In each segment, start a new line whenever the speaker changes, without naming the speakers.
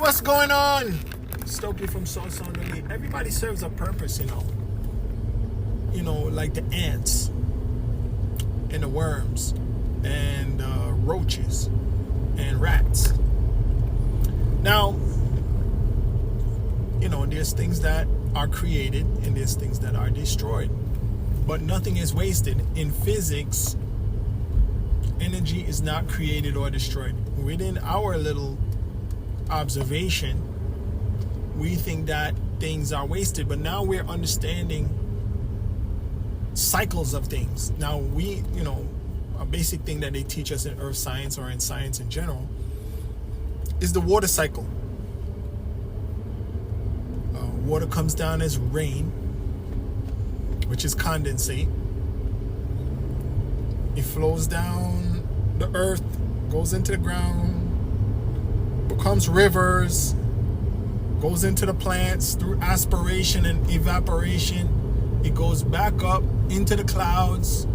what's going on? Stokely from Soul Sound Elite. Everybody serves a purpose, like the ants and the worms and roaches and rats. Now, there's things that are created and there's things that are destroyed, but nothing is wasted. In physics, energy is not created or destroyed. Within our little observation, we think that things are wasted, but now we're understanding cycles of things. Now a basic thing that they teach us in earth science or in science in general is the water cycle. Water comes down as rain, which is condensate. It flows down the earth, goes into the ground, becomes rivers, goes into the plants through aspiration and evaporation. It goes back up into the clouds,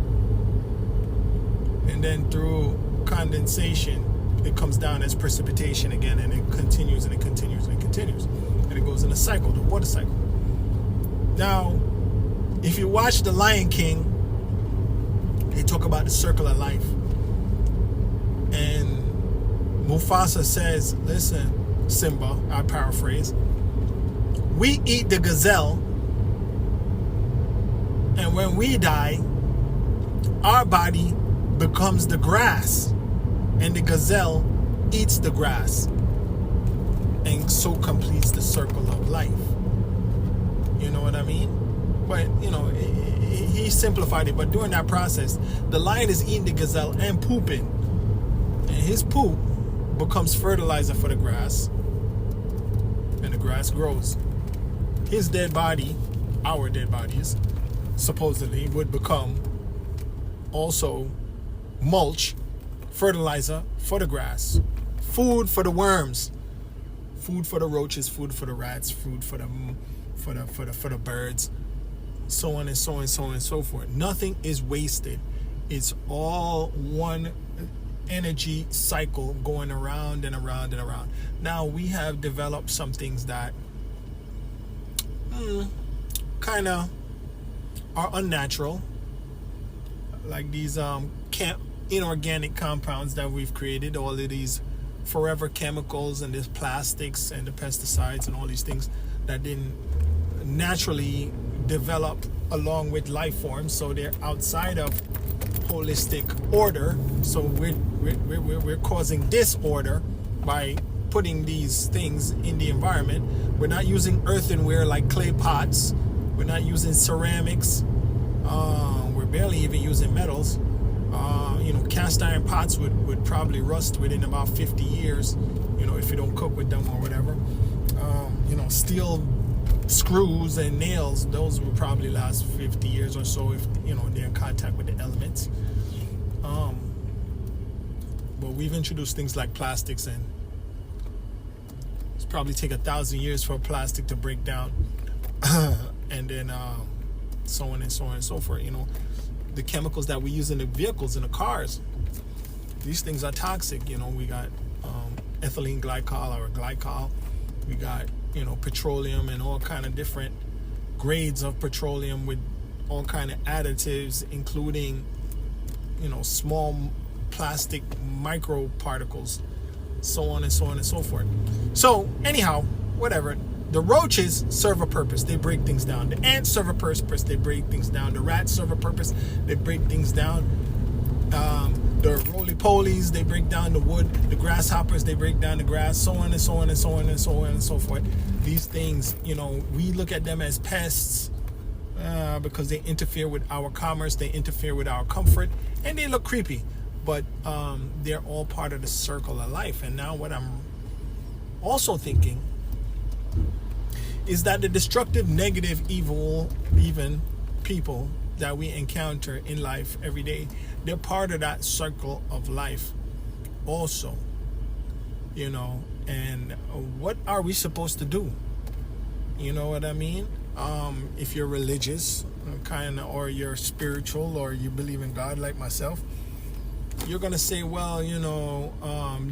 and then through condensation, it comes down as precipitation again, and it continues and it continues and it continues. And it goes in a cycle, the water cycle. Now, if you watch The Lion King, they talk about the circle of life. And Mufasa says, listen, Simba, I paraphrase, we eat the gazelle, and when we die, our body becomes the grass, and the gazelle eats the grass, and so completes the circle of life. You know what I mean? But, he simplified it. But during that process, the lion is eating the gazelle and pooping. And his poop becomes fertilizer for the grass. And the grass grows. His dead body, our dead bodies, supposedly, would become also mulch, fertilizer for the grass, food for the worms, food for the roaches, food for the rats, food for the birds, so on and so on, so on and so forth. Nothing is wasted. It's all one energy cycle going around and around and around. Now we have developed some things that kind of are unnatural, like these inorganic compounds that we've created, all of these forever chemicals and these plastics and the pesticides and all these things that didn't naturally develop along with life forms, so they're outside of holistic order. So we're causing disorder by putting these things in the environment. We're not using earthenware like clay pots. We're not using ceramics. We're barely even using metals. Cast iron pots would probably rust within about 50 years, if you don't cook with them or whatever. Steel screws and nails, those will probably last 50 years or so if, they're in contact with the elements. But we've introduced things like plastics, and it's probably take 1,000 years for plastic to break down. And then so on and so on and so forth. The chemicals that we use in the vehicles, in the cars, these things are toxic. We got ethylene glycol or glycol. We got, petroleum and all kind of different grades of petroleum with all kind of additives, including, small plastic microparticles, so on and so on and so forth. So anyhow, whatever. The roaches serve a purpose. They break things down. The ants serve a purpose. They break things down. The rats serve a purpose. They break things down. The roly-polies, they break down the wood. The grasshoppers, they break down the grass. So on and so on and so on and so on and so forth. These things, we look at them as pests because they interfere with our commerce. They interfere with our comfort. And they look creepy. But they're all part of the circle of life. And now what I'm also thinking is that the destructive, negative, evil, even people that we encounter in life every day, they're part of that circle of life also, and what are we supposed to do? You know what I mean? If you're religious, or you're spiritual, or you believe in God like myself, you're going to say, well,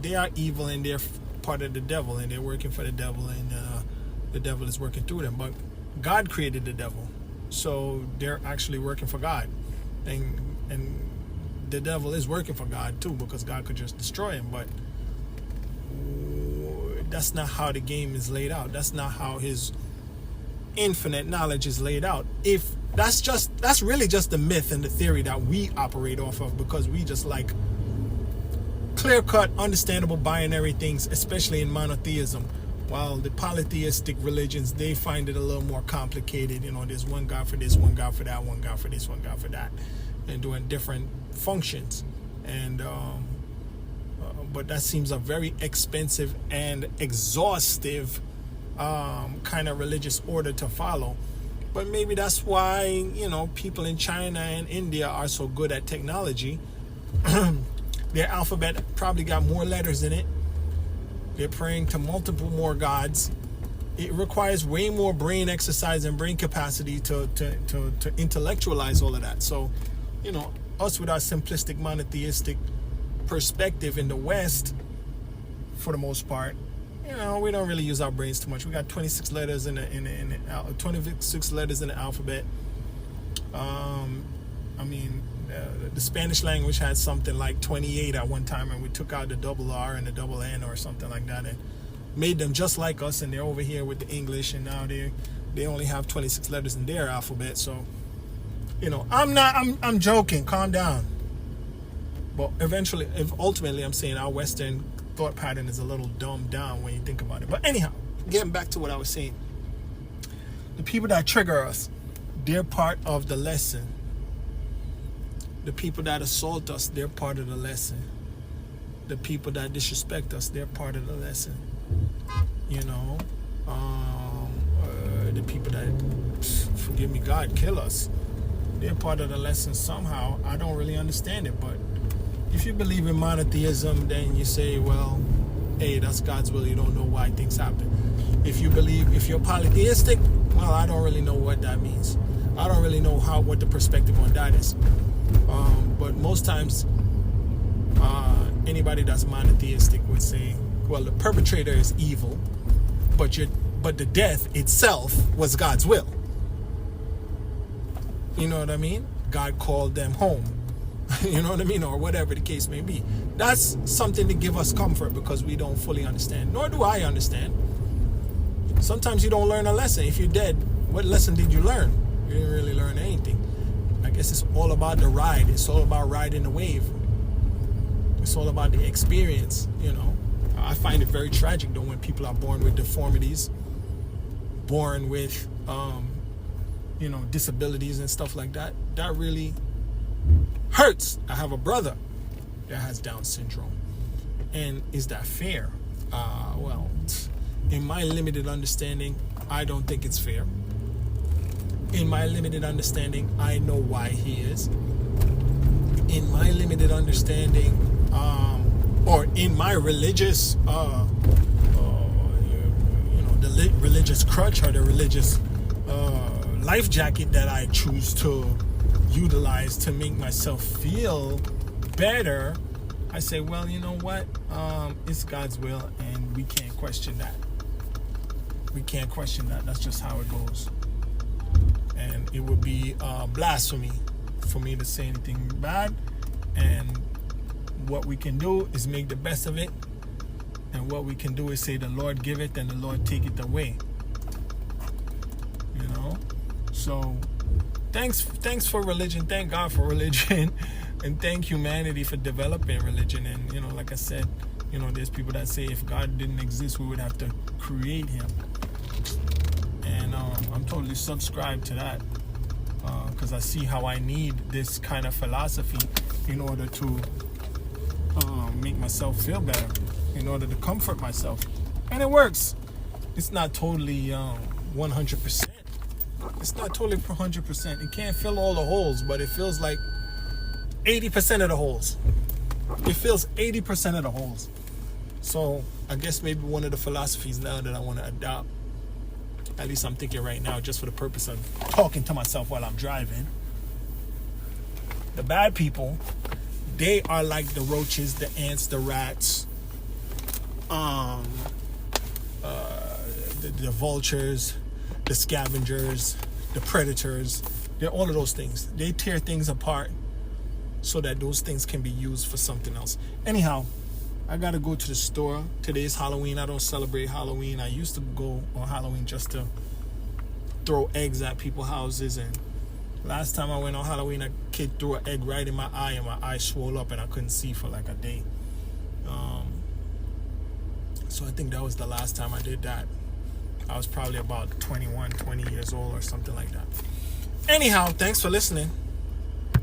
they are evil and they're part of the devil, and they're working for the devil, and the devil is working through them. But God created the devil, so they're actually working for God, and the devil is working for God too, because God could just destroy him. But that's not how the game is laid out. That's not how his infinite knowledge is laid out. If that's really just the myth and the theory that we operate off of, because we just like clear-cut, understandable binary things, especially in monotheism. While the polytheistic religions, they find it a little more complicated. You know, there's one God for this, one God for that, one God for this, one God for that, and doing different functions. And but that seems a very expensive and exhaustive kind of religious order to follow. But maybe that's why, you know, people in China and India are so good at technology. Their alphabet probably got more letters in it. They're praying to multiple more gods. It requires way more brain exercise and brain capacity to intellectualize all of that. So, you know, us with our simplistic monotheistic perspective in the West, for the most part, you know, we don't really use our brains too much. We got 26 letters in the 26 letters in the alphabet. I mean, the Spanish language had something like 28 at one time, and we took out the double R and the double N or something like that, and made them just like us. And they're over here with the English, and now they only have 26 letters in their alphabet. So, you know, I'm joking. Calm down. But ultimately, I'm saying our Western thought pattern is a little dumbed down when you think about it. But anyhow, getting back to what I was saying, the people that trigger us, they're part of the lesson. The people that assault us, they're part of the lesson. The people that disrespect us, they're part of the lesson. You know, the people that, forgive me, God, kill us, they're part of the lesson somehow. I don't really understand it, but if you believe in monotheism, then you say, well, hey, that's God's will. You don't know why things happen. If you're polytheistic, well, I don't really know what that means. I don't really know what the perspective on that is. But most times, anybody that's monotheistic would say, well, the perpetrator is evil, but the death itself was God's will. You know what I mean? God called them home. You know what I mean? Or whatever the case may be. That's something to give us comfort, because we don't fully understand. Nor do I understand. Sometimes you don't learn a lesson. If you're dead, what lesson did you learn? You didn't really learn anything. I guess it's all about the ride. It's all about riding the wave. It's all about the experience, you know. I find it very tragic, though, when people are born with deformities, born with, you know, disabilities and stuff like that. That really hurts. I have a brother that has Down syndrome. And is that fair? Well, in my limited understanding, I don't think it's fair. In my limited understanding, I know why he is. In my limited understanding, or in my religious, the religious crutch or the religious life jacket that I choose to utilize to make myself feel better, I say, well, you know what? It's God's will, and we can't question that. We can't question that. That's just how it goes. And it would be blasphemy for me to say anything bad. And what we can do is make the best of it. And what we can do is say, the Lord give it and the Lord take it away. You know? So thanks for religion. Thank God for religion. And thank humanity for developing religion. And, you know, like I said, you know, there's people that say if God didn't exist, we would have to create him. And I'm totally subscribed to that, because I see how I need this kind of philosophy in order to make myself feel better, in order to comfort myself. And it works. It's not totally 100%. It's not totally 100%. It can't fill all the holes, but it feels like 80% of the holes. It fills 80% of the holes. So I guess maybe one of the philosophies now that I want to adopt, at least I'm thinking right now, just for the purpose of talking to myself while I'm driving. The bad people, they are like the roaches, the ants, the rats, The vultures, the scavengers, the predators. They're all of those things. They tear things apart so that those things can be used for something else. Anyhow, I gotta go to the store. Today's Halloween. I don't celebrate Halloween. I used to go on Halloween just to throw eggs at people's houses, and last time I went on Halloween, a kid threw an egg right in my eye, and my eye swelled up, and I couldn't see for like a day. So I think that was the last time I did that. I was probably about 21, 20 years old or something like that. Anyhow, thanks for listening.